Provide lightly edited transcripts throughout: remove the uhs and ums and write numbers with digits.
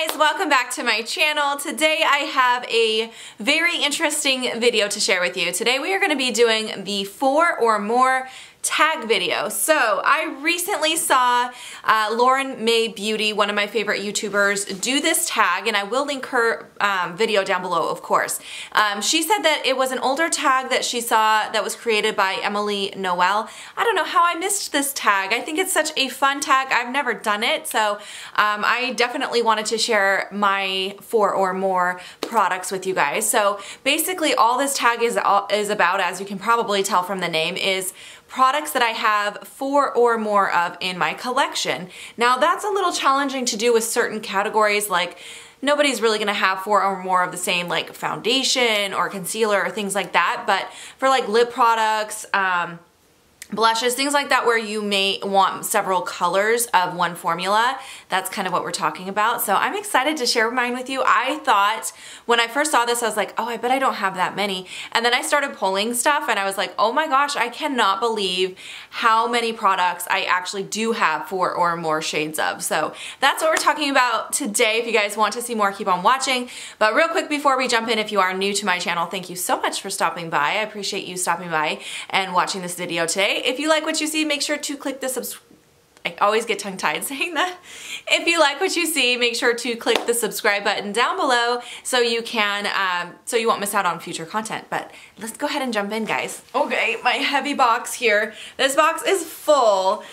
guys, welcome back to my channel. Today I have a very interesting video to share with you. Today we are going to be doing the 4 or more tag video. So I recently saw Lauren Mae Beauty, one of my favorite YouTubers, do this tag, and I will link her video down below, of course. She said that it was an older tag that she saw that was created by Emily Noel. I don't know how I missed this tag. I think it's such a fun tag. I've never done it, so I definitely wanted to share my 4 or more products with you guys. So basically all this tag is about, as you can probably tell from the name, is products that I have 4 or more of in my collection. Now that's a little challenging to do with certain categories, like nobody's really gonna have 4 or more of the same, like foundation or concealer or things like that, but for like lip products, blushes, things like that where you may want several colors of one formula, that's kind of what we're talking about. So I'm excited to share mine with you. I thought when I first saw this, I was like, oh, I bet I don't have that many. And then I started pulling stuff and I was like, oh my gosh, I cannot believe how many products I actually do have 4 or more shades of. So that's what we're talking about today. If you guys want to see more, keep on watching. But real quick before we jump in, if you are new to my channel, thank you so much for stopping by. I appreciate you stopping by and watching this video today. If you like what you see, make sure to click the I always get tongue-tied saying that. If you like what you see, make sure to click the subscribe button down below so you can, so you won't miss out on future content. But let's go ahead and jump in, guys. Okay, my heavy box here. This box is full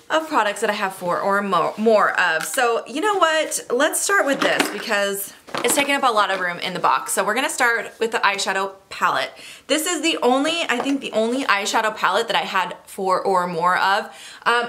of products that I have 4 or more of. So you know what? Let's start with this because it's taking up a lot of room in the box. So we're gonna start with the eyeshadow palette. This is the only, I think the only eyeshadow palette that I had 4 or more of.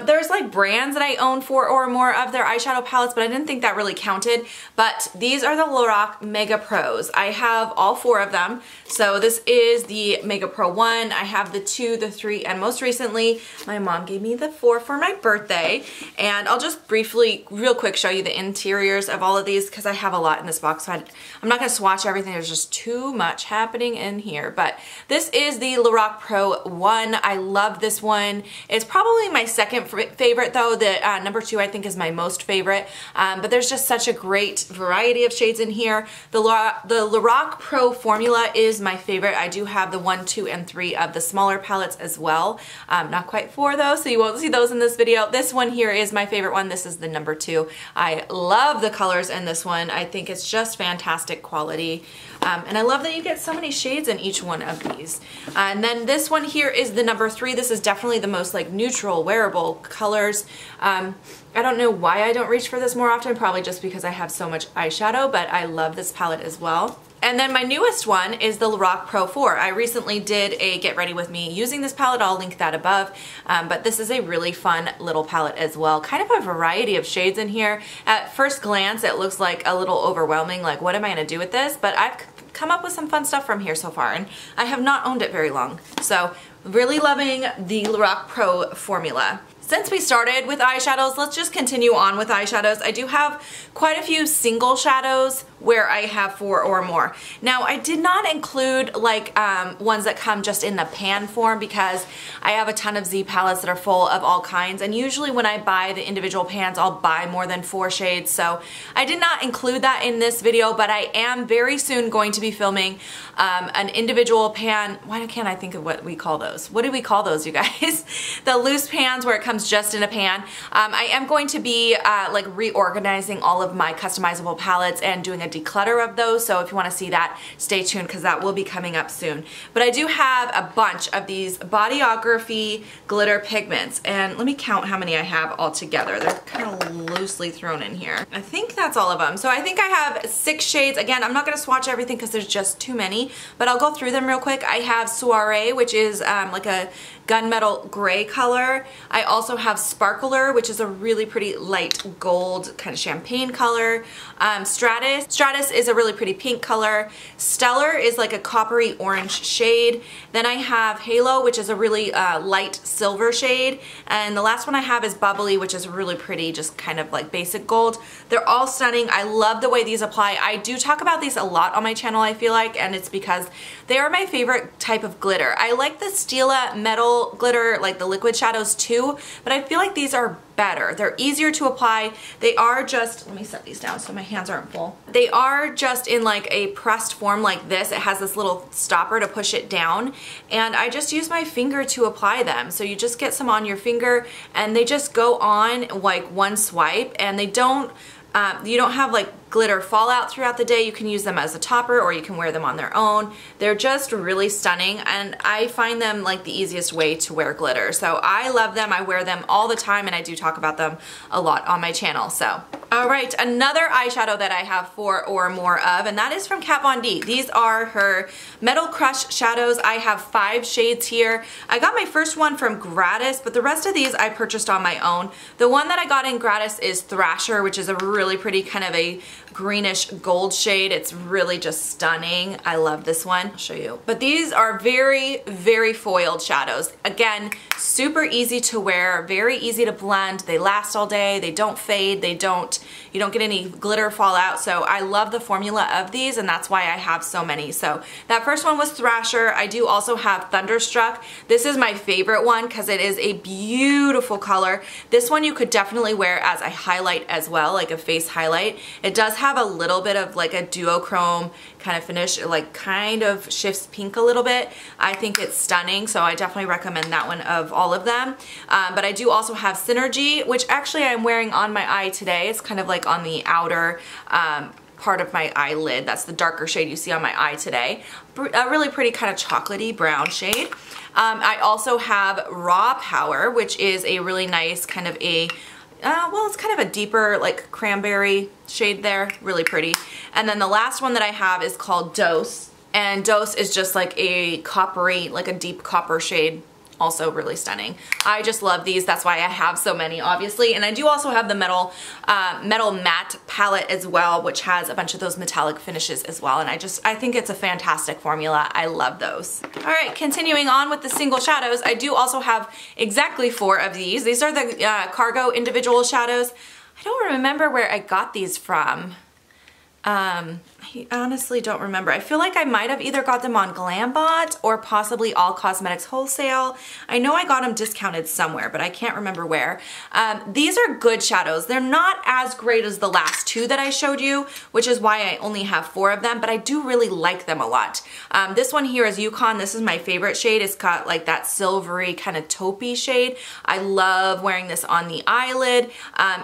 There's like brands that I own 4 or more of their eyeshadow palettes, but I didn't think that really counted. But these are the Lorac Mega Pros. I have all 4 of them. So this is the Mega Pro 1. I have the 2, the 3, and most recently, my mom gave me the 4 for my birthday. And I'll just briefly, real quick, show you the interiors of all of these because I have a lot in this box. So I'm not gonna swatch everything. There's just too much happening in here. But this is the Lorac Pro 1. I love this one. It's probably my second favorite though. The number 2 I think is my most favorite. But there's just such a great variety of shades in here. The Lorac Pro formula is my favorite. I do have the 1, 2, and 3 of the smaller palettes as well. Not quite 4 though, so you won't see those in this video. This one here is my favorite one. This is the number 2. I love the colors in this one. I think it's just fantastic quality. And I love that you get so many shades in each one of these. And then this one here is the number 3. This is definitely the most like neutral, wearable colors. I don't know why I don't reach for this more often, probably just because I have so much eyeshadow, but I love this palette as well. And then my newest one is the Lorac Pro 4. I recently did a get ready with me using this palette. I'll link that above. But this is a really fun little palette as well. Kind of a variety of shades in here. At first glance, it looks like a little overwhelming, like what am I gonna do with this? But I've come up with some fun stuff from here so far, and I have not owned it very long. So really loving the Lorac Pro formula. Since we started with eyeshadows, let's just continue on with eyeshadows. I do have quite a few single shadows where I have 4 or more. Now I did not include like ones that come just in the pan form because I have a ton of Z palettes that are full of all kinds, and usually when I buy the individual pans I'll buy more than 4 shades, so I did not include that in this video, but I am very soon going to be filming an individual pan. Why can't I think of what we call those? What do we call those, you guys? The loose pans where it comes just in a pan. I am going to be like reorganizing all of my customizable palettes and doing a declutter of those, so if you want to see that, stay tuned because that will be coming up soon. But I do have a bunch of these Bodyography glitter pigments, and let me count how many I have all together. They're kind of loosely thrown in here. I think that's all of them. So I think I have 6 shades. Again, I'm not going to swatch everything because there's just too many, but I'll go through them real quick. I have Soiree, which is like a gunmetal gray color. I also have Sparkler, which is a really pretty light gold kind of champagne color. Stratus is a really pretty pink color. Stellar is like a coppery orange shade. Then I have Halo, which is a really light silver shade. And the last one I have is Bubbly, which is really pretty, just kind of like basic gold. They're all stunning. I love the way these apply. I do talk about these a lot on my channel, I feel like, and it's because they are my favorite type of glitter. I like the Stila metal glitter, like the liquid shadows too, but I feel like these are better. They're easier to apply. They are just, let me set these down so my hands aren't full. They are just in like a pressed form like this. It has this little stopper to push it down, and I just use my finger to apply them. So you just get some on your finger and they just go on like one swipe, and they don't, you don't have like glitter fallout throughout the day. You can use them as a topper or you can wear them on their own. They're just really stunning, and I find them like the easiest way to wear glitter. So I love them. I wear them all the time, and I do talk about them a lot on my channel. So, all right, another eyeshadow that I have 4 or more of, and that is from Kat Von D. These are her Metal Crush shadows. I have 5 shades here. I got my first one from Gratis, but the rest of these I purchased on my own. The one that I got in Gratis is Thrasher, which is a really pretty kind of a greenish gold shade. It's really just stunning. I love this one. I'll show you. But these are very, very foiled shadows. Again, super easy to wear, very easy to blend. They last all day. They don't fade. You don't get any glitter fallout. So I love the formula of these, and that's why I have so many. So that first one was Thrasher. I do also have Thunderstruck. This is my favorite one because it is a beautiful color. This one you could definitely wear as a highlight as well, like a face highlight. It does have a little bit of like a duochrome kind of finish. It like kind of shifts pink a little bit. I think it's stunning, so I definitely recommend that one of all of them. But I do also have Synergy, which actually I'm wearing on my eye today. It's kind of like on the outer part of my eyelid. That's the darker shade you see on my eye today. A really pretty kind of chocolatey brown shade. I also have Raw Power, which is a really nice kind of a well, it's kind of a deeper like cranberry shade there, really pretty. And then the last one that I have is called Dose, and Dose is just like a coppery, like a deep copper shade. Also really stunning. I just love these. That's why I have so many, obviously. And I do also have the Metal Matte palette as well, which has a bunch of those metallic finishes as well. And I think it's a fantastic formula. I love those. All right, continuing on with the single shadows, I do also have exactly 4 of these. These are the Cargo individual shadows. I don't remember where I got these from. I honestly don't remember. I feel like I might have either got them on Glambot or possibly All Cosmetics Wholesale. I know I got them discounted somewhere, but I can't remember where. These are good shadows. They're not as great as the last 2 that I showed you, which is why I only have 4 of them, but I do really like them a lot. This one here is Yukon. This is my favorite shade. It's got like that silvery kind of taupey shade. I love wearing this on the eyelid.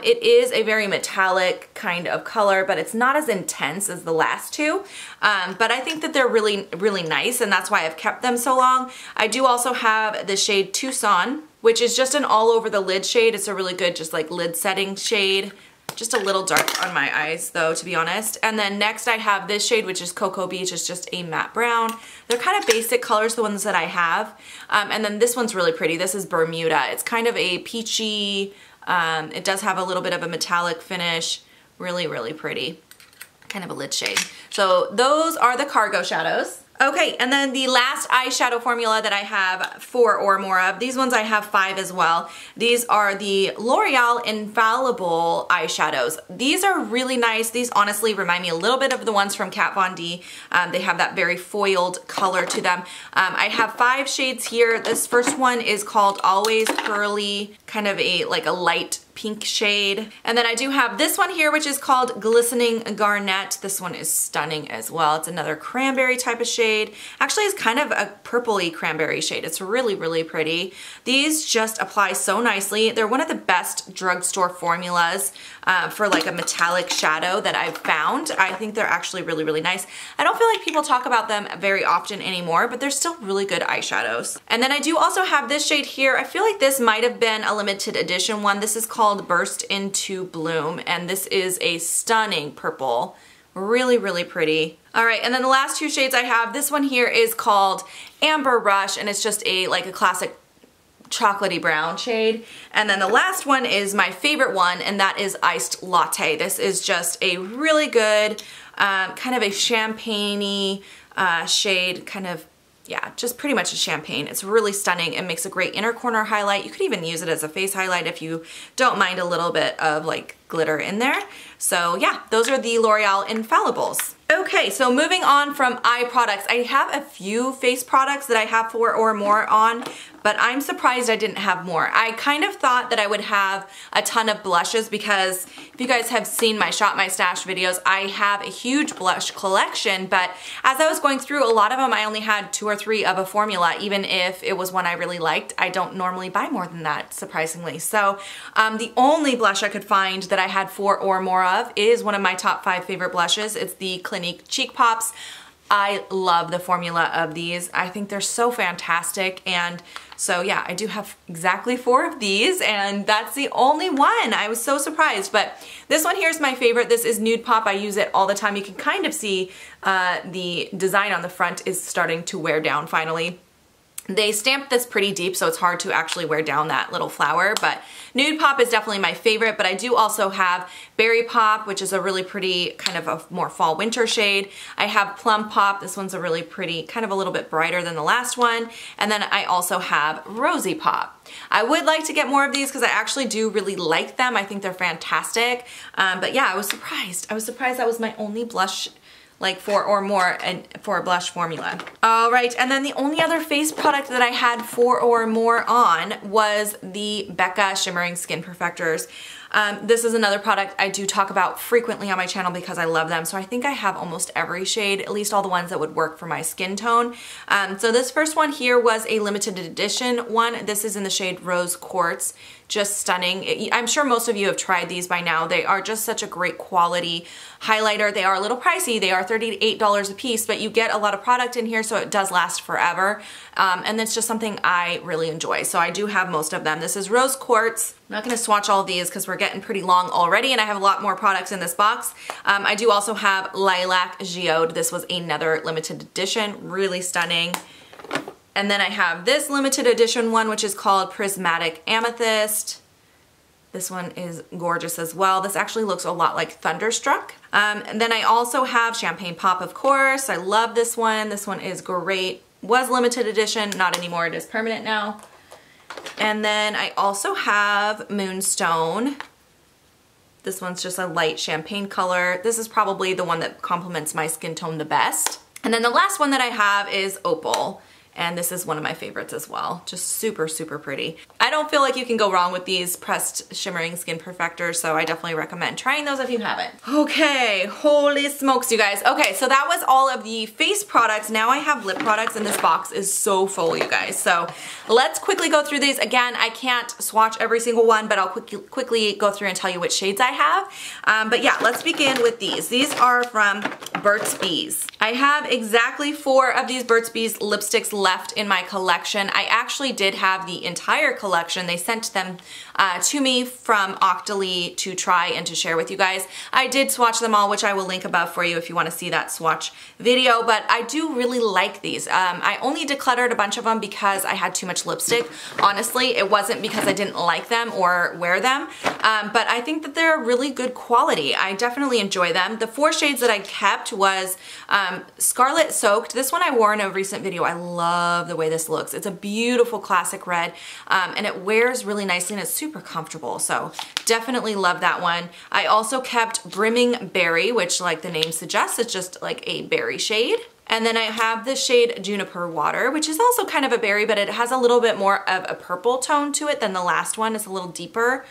It is a very metallic kind of color, but it's not as intense as the last 2, but I think that they're really, really nice, and that's why I've kept them so long. I do also have the shade Tucson, which is just an all over the lid shade. It's a really good just like lid setting shade. Just a little dark on my eyes though, to be honest. And then next I have this shade, which is Cocoa Beach. It's just a matte brown. They're kind of basic colors, the ones that I have. And then this one's really pretty. This is Bermuda. It's kind of a peachy, it does have a little bit of a metallic finish. Really, really pretty. Kind of a lid shade. So those are the Cargo shadows. Okay, and then the last eyeshadow formula that I have 4 or more of, these ones I have 5 as well. These are the L'Oreal Infallible eyeshadows. These are really nice. These honestly remind me a little bit of the ones from Kat Von D. They have that very foiled color to them. I have 5 shades here. This first one is called Always Pearly, kind of a like a light pink shade. And then I do have this one here, which is called Glistening Garnet. This one is stunning as well. It's another cranberry type of shade. Actually, it's kind of a purpley cranberry shade. It's really, really pretty. These just apply so nicely. They're one of the best drugstore formulas for like a metallic shadow that I've found. I think they're actually really, really nice. I don't feel like people talk about them very often anymore, but they're still really good eyeshadows. And then I do also have this shade here. I feel like this might have been a limited edition one. This is called Burst Into Bloom, and this is a stunning purple. Really, really pretty. All right, and then the last 2 shades I have, this one here is called Amber Rush, and it's just a like a classic chocolatey brown shade. And then the last one is my favorite one, and that is Iced Latte. This is just a really good kind of a champagne-y shade, kind of, yeah, just pretty much a champagne. It's really stunning. It makes a great inner corner highlight. You could even use it as a face highlight if you don't mind a little bit of like glitter in there. So yeah, those are the L'Oreal Infallibles. Okay, so moving on from eye products, I have a few face products that I have 4 or more on, but I'm surprised I didn't have more. I kind of thought that I would have a ton of blushes because if you guys have seen my Shop My Stash videos, I have a huge blush collection, but as I was going through a lot of them, I only had 2 or 3 of a formula, even if it was one I really liked. I don't normally buy more than that, surprisingly. So the only blush I could find that I had 4 or more of is one of my top 5 favorite blushes. It's the Clinique Cheek Pops. I love the formula of these. I think they're so fantastic, and so yeah, I do have exactly 4 of these, and that's the only one. I was so surprised, but this one here is my favorite. This is Nude Pop. I use it all the time. You can kind of see the design on the front is starting to wear down finally. They stamped this pretty deep, so it's hard to actually wear down that little flower, but Nude Pop is definitely my favorite, but I do also have Berry Pop, which is a really pretty kind of a more fall winter shade. I have Plum Pop. This one's a really pretty, kind of a little bit brighter than the last one. And then I also have Rosy Pop. I would like to get more of these because I actually do really like them. I think they're fantastic. But yeah, I was surprised. I was surprised that was my only blush, like 4 or more and for a blush formula. All right, and then the only other face product that I had 4 or more on was the Becca Shimmering Skin Perfectors. This is another product I do talk about frequently on my channel because I love them. So I think I have almost every shade, at least all the ones that would work for my skin tone. So this first one here was a limited edition one. This is in the shade Rose Quartz. Just stunning. I'm sure most of you have tried these by now. They are just such a great quality highlighter. They are a little pricey. They are $38 a piece, but you get a lot of product in here, so it does last forever. And it's just something I really enjoy. So I do have most of them. This is Rose Quartz. I'm not going to swatch all of these because we're getting pretty long already, and I have a lot more products in this box. I do also have Lilac Geode. This was another limited edition. Really stunning. And then I have this limited edition one, which is called Prismatic Amethyst. This one is gorgeous as well. This actually looks a lot like Thunderstruck. And then I also have Champagne Pop, of course. I love this one. This one is great. Was limited edition, not anymore. It is permanent now. And then I also have Moonstone. This one's just a light champagne color. This is probably the one that complements my skin tone the best. And then the last one that I have is Opal. And this is one of my favorites as well. Just super, super pretty. I don't feel like you can go wrong with these pressed shimmering skin perfectors, so I definitely recommend trying those if you haven't. Okay, holy smokes, you guys. Okay, so that was all of the face products. Now I have lip products, and this box is so full, you guys. So let's quickly go through these. Again, I can't swatch every single one, but I'll quickly go through and tell you which shades I have. But yeah, let's begin with these. These are from Burts Bees. I have exactly 4 of these Burts Bees lipsticks left in my collection. I actually did have the entire collection. They sent them to me from Octoly to try and to share with you guys. I did swatch them all, which I will link above for you if you want to see that swatch video, but I do really like these. I only decluttered a bunch of them because I had too much lipstick. Honestly, it wasn't because I didn't like them or wear them, but I think that they're really good quality. I definitely enjoy them. The 4 shades that I kept was Scarlet Soaked. This one I wore in a recent video. I love the way this looks. It's a beautiful classic red, and it wears really nicely, and it's super comfortable, so definitely love that one. I also kept Brimming Berry, which, like the name suggests, it's just like a berry shade. And then I have the shade Juniper Water, which is also kind of a berry, but it has a little bit more of a purple tone to it than the last one. It's a little deeper.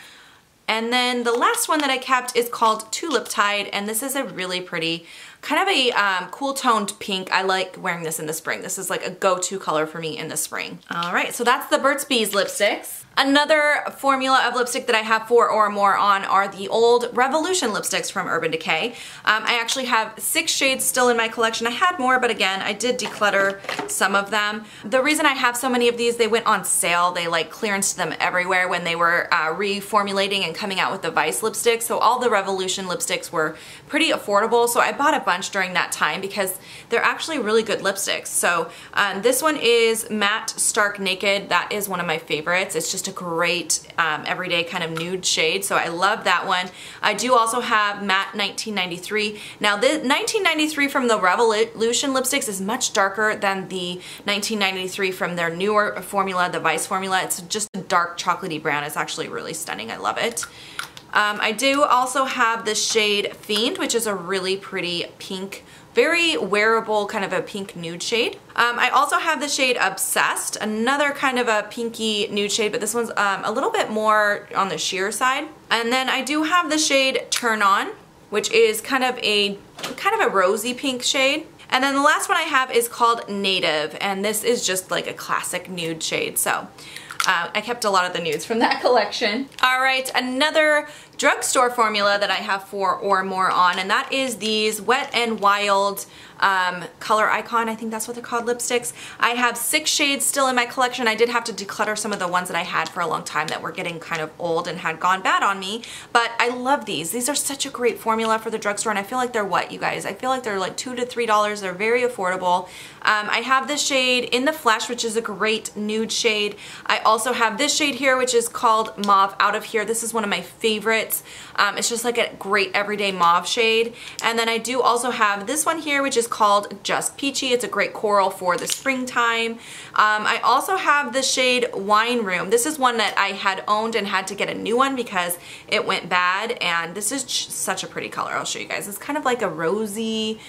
And then the last one that I kept is called Tulip Tide, and this is a really pretty, kind of a cool toned pink. I like wearing this in the spring. This is like a go-to color for me in the spring. All right, so that's the Burt's Bees lipsticks. Another formula of lipstick that I have 4 or more on are the old Revolution lipsticks from Urban Decay. I actually have 6 shades still in my collection. I had more, but again, I did declutter some of them. The reason I have so many of these, they went on sale. They like clearanced them everywhere when they were reformulating and coming out with the Vice lipsticks. So all the Revolution lipsticks were pretty affordable. So I bought a bunch during that time because they're actually really good lipsticks. So this one is Matte Stark Naked. That is one of my favorites. It's just a great everyday kind of nude shade, so I love that one. I do also have Matte 1993. Now the 1993 from the Revolution lipsticks is much darker than the 1993 from their newer formula, the Vice formula. It's just a dark chocolatey brown. It's actually really stunning. I love it. I do also have the shade Fiend, which is a really pretty pink, very wearable kind of a pink nude shade. I also have the shade Obsessed, another kind of a pinky nude shade, but this one's a little bit more on the sheer side. And then I do have the shade Turn On, which is kind of a rosy pink shade. And then the last one I have is called Native, and this is just like a classic nude shade. So I kept a lot of the nudes from that collection. All right, another drugstore formula that I have 4 or more on, and that is these Wet n Wild Color Icon, I think that's what they're called, lipsticks. I have 6 shades still in my collection. I did have to declutter some of the ones that I had for a long time that were getting kind of old and had gone bad on me, but I love these. These are such a great formula for the drugstore, and I feel like they're what, you guys? I feel like they're like $2 to $3. They're very affordable. I have the shade In the Flesh, which is a great nude shade. I also have this shade here, which is called Mauve Out of Here. This is one of my favorites. It's just like a great everyday mauve shade. And then I do also have this one here, which is called Just Peachy. It's a great coral for the springtime. I also have the shade Wine Room. This is one that I had owned and had to get a new one because it went bad, and this is such a pretty color. I'll show you guys. It's kind of like a rosy.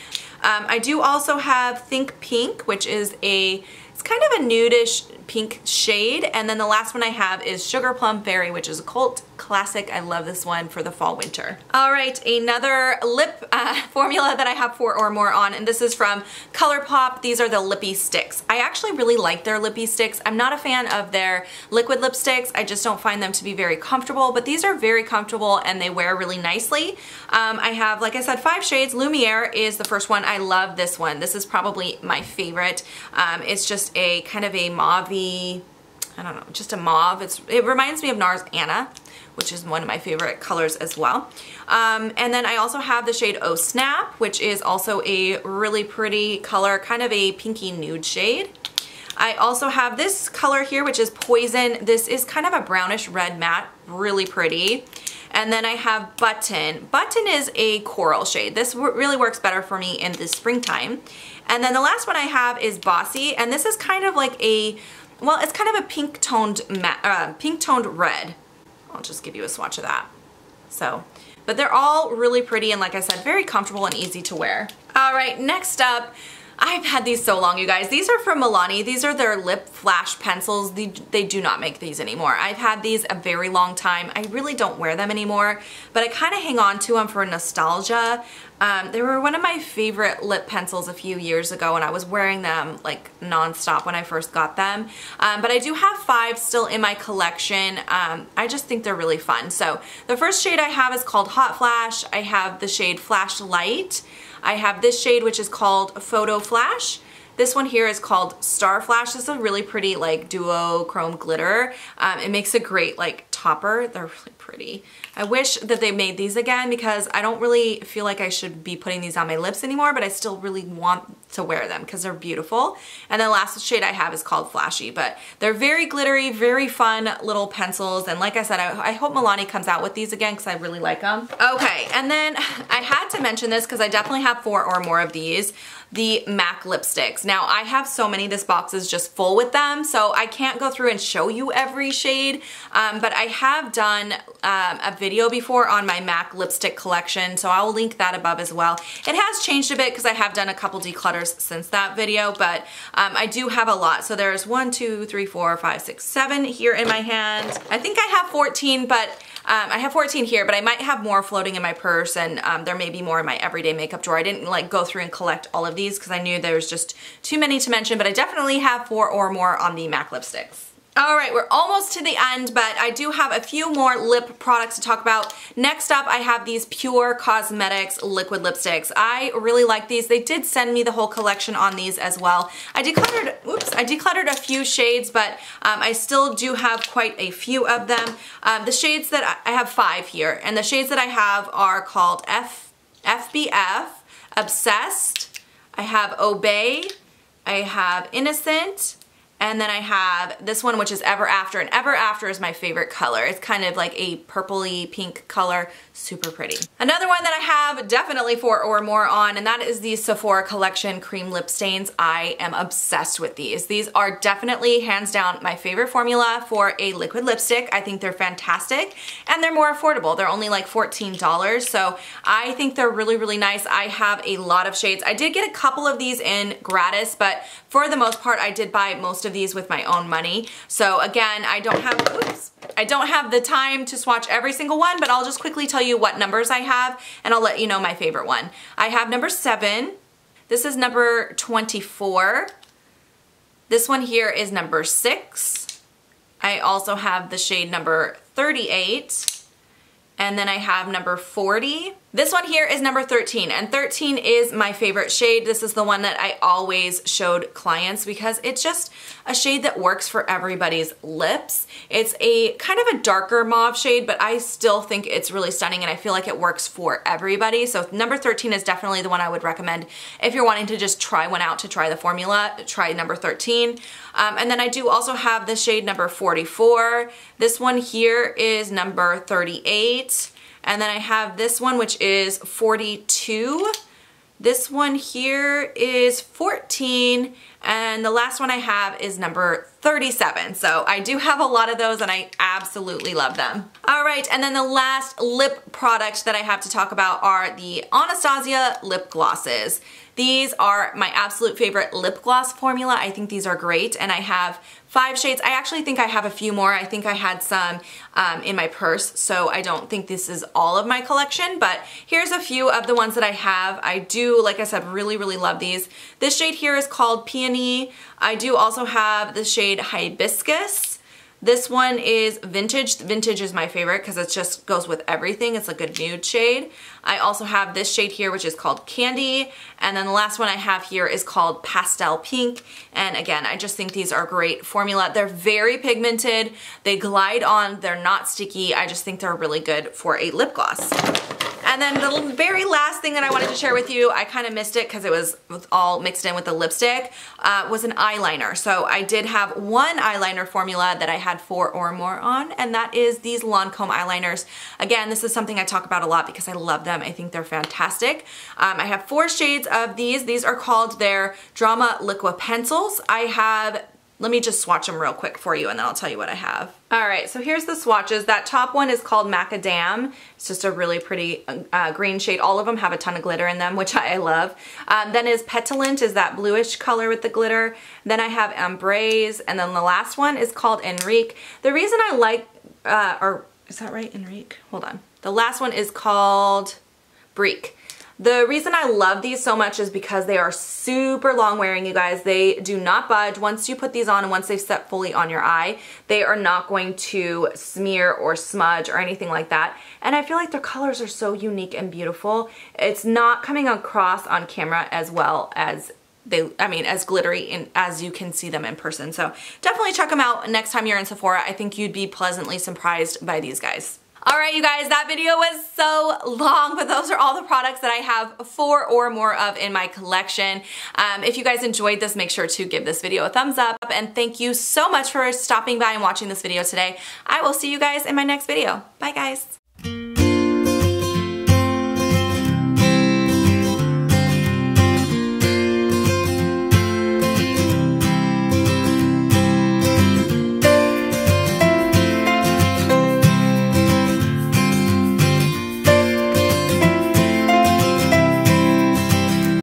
I do also have Think Pink, which is it's kind of a nudish pink shade, and then the last one I have is Sugar Plum Berry, which is a cult classic. I love this one for the fall winter. All right, another lip formula that I have 4 or more on, and this is from Colourpop. These are the lippy sticks. I actually really like their lippy sticks. I'm not a fan of their liquid lipsticks. I just don't find them to be very comfortable, but these are very comfortable and they wear really nicely. I have, like I said, 5 shades. Lumiere is the first one. I love this one. This is probably my favorite. It's just a kind of a mauvey, I don't know, just a mauve. It reminds me of NARS Anna, which is one of my favorite colors as well. And then I also have the shade Oh Snap, which is also a really pretty color, kind of a pinky nude shade. I also have this color here, which is Poison. This is kind of a brownish red matte, really pretty. And then I have Button. Button is a coral shade. This really works better for me in the springtime. And then the last one I have is Bossy, and this is kind of like a, well, it's kind of a pink-toned red. I'll just give you a swatch of that. So, but they're all really pretty and, like I said, very comfortable and easy to wear. All right, next up, I've had these so long, you guys. These are from Milani. These are their lip flash pencils. They do not make these anymore. I've had these a very long time. I really don't wear them anymore, but I kind of hang on to them for nostalgia. They were one of my favorite lip pencils a few years ago, and I was wearing them like nonstop when I first got them. But I do have 5 still in my collection. I just think they're really fun. So the first shade I have is called Hot Flash. I have the shade Flash Light. I have this shade, which is called Photo Flash. This one here is called Star Flash. This is a really pretty like duochrome glitter. It makes a great like topper. They're really pretty. I wish that they made these again because I don't really feel like I should be putting these on my lips anymore, but I still really want to wear them because they're beautiful. And the last shade I have is called Flashy, but they're very glittery, very fun little pencils. And like I said, I hope Milani comes out with these again because I really like them. Okay, and then I had to mention this because I definitely have 4 or more of these. The MAC lipsticks. Now I have so many, this box is just full with them, so I can't go through and show you every shade, but I have done a video before on my MAC lipstick collection, so I will link that above as well. It has changed a bit because I have done a couple declutters since that video, but I do have a lot. So there's 1, 2, 3, 4, 5, 6, 7 here in my hand. I think I have 14, but I have 14 here, but I might have more floating in my purse, and there may be more in my everyday makeup drawer. I didn't like go through and collect all of these because I knew there was just too many to mention, but I definitely have 4 or more on the MAC lipsticks. All right, we're almost to the end, but I do have a few more lip products to talk about. Next up, I have these PUR Cosmetics liquid lipsticks. I really like these. They did send me the whole collection on these as well. I decluttered a few shades, but I still do have quite a few of them. The shades that I have 5 here, and the shades that I have are called FBF, Obsessed, I have Obey, I have Innocent, And then I have this one, which is Ever After, and Ever After is my favorite color. It's kind of like a purpley pink color, super pretty. Another one that I have definitely 4 or more on, and that is the Sephora Collection Cream Lip Stains. I am obsessed with these. These are definitely, hands down, my favorite formula for a liquid lipstick. I think they're fantastic, and they're more affordable. They're only like $14, so I think they're really, really nice. I have a lot of shades. I did get a couple of these in gratis, but for the most part, I did buy most of these with my own money. So again, I don't have the time to swatch every single one, but I'll just quickly tell you what numbers I have, and I'll let you know my favorite one. I have number 7. This is number 24. This one here is number 6. I also have the shade number 38. And then I have number 40. This one here is number 13, and 13 is my favorite shade. This is the one that I always showed clients because it's just a shade that works for everybody's lips. It's a kind of a darker mauve shade, but I still think it's really stunning, and I feel like it works for everybody. So number 13 is definitely the one I would recommend if you're wanting to just try one out to try the formula. Try number 13. And then I do also have the shade number 44. This one here is number 38. And then I have this one, which is 42. This one here is 14. And the last one I have is number 37. So I do have a lot of those, and I absolutely love them. All right, and then the last lip product that I have to talk about are the Anastasia lip glosses. These are my absolute favorite lip gloss formula. I think these are great, and I have 5 shades. I actually think I have a few more. I think I had some in my purse, so I don't think this is all of my collection, but here's a few of the ones that I have. I do, like I said, really, really love these. This shade here is called Peony. I do also have the shade Hibiscus. This one is Vintage. Vintage is my favorite because it just goes with everything. It's like a nude shade. I also have this shade here, which is called Candy. And then the last one I have here is called Pastel Pink. And again, I just think these are great formula. They're very pigmented. They glide on. They're not sticky. I just think they're really good for a lip gloss. And then the very last thing that I wanted to share with you, I kind of missed it because it was all mixed in with the lipstick, was an eyeliner. So I did have one eyeliner formula that I had 4 or more on, and that is these Lancome eyeliners. Again, this is something I talk about a lot because I love them. I think they're fantastic. I have 4 shades of these. These are called their Drama Liqua Pencils. I have, let me just swatch them real quick for you, and then I'll tell you what I have. All right, so here's the swatches. That top one is called Macadam. It's just a really pretty green shade. All of them have a ton of glitter in them, which I love. Then is Petulant, is that bluish color with the glitter. Then I have Embrace, and then the last one is called Enrique. The reason I like, or is that right, Enrique? Hold on. The last one is called Brique. The reason I love these so much is because they are super long wearing, you guys. They do not budge. Once you put these on and once they've set fully on your eye, they are not going to smear or smudge or anything like that. And I feel like their colors are so unique and beautiful. It's not coming across on camera as well as as glittery as you can see them in person. So definitely check them out next time you're in Sephora. I think you'd be pleasantly surprised by these guys. Alright you guys, that video was so long, but those are all the products that I have 4 or more of in my collection. If you guys enjoyed this, make sure to give this video a thumbs up, and thank you so much for stopping by and watching this video today. I will see you guys in my next video. Bye guys!